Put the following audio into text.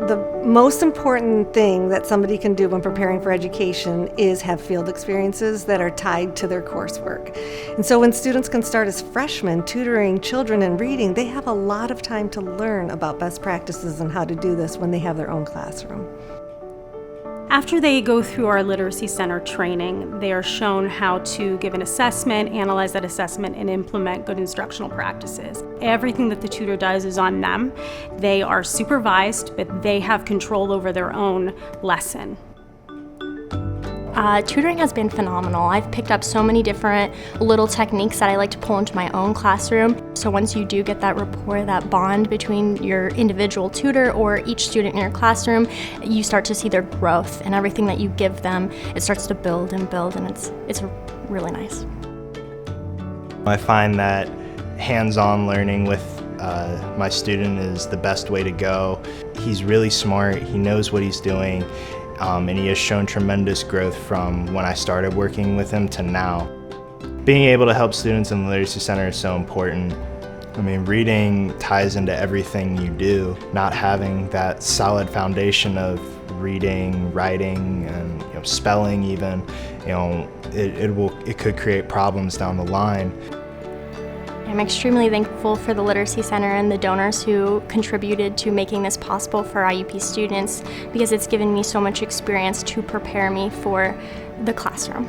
The most important thing that somebody can do when preparing for education is have field experiences that are tied to their coursework. And so when students can start as freshmen tutoring children in reading, they have a lot of time to learn about best practices and how to do this when they have their own classroom. After they go through our Literacy Center training, they are shown how to give an assessment, analyze that assessment, and implement good instructional practices. Everything that the tutor does is on them. They are supervised, but they have control over their own lesson. Tutoring has been phenomenal. I've picked up so many different little techniques that I like to pull into my own classroom. So once you do get that rapport, that bond between your individual tutor or each student in your classroom, you start to see their growth, and everything that you give them, it starts to build and build, and it's really nice. I find that hands-on learning with my student is the best way to go. He's really smart, he knows what he's doing, and he has shown tremendous growth from when I started working with him to now. Being able to help students in the Literacy Center is so important. I mean, reading ties into everything you do. Not having that solid foundation of reading, writing, and spelling even, it could create problems down the line. I'm extremely thankful for the Literacy Center and the donors who contributed to making this possible for IUP students, because it's given me so much experience to prepare me for the classroom.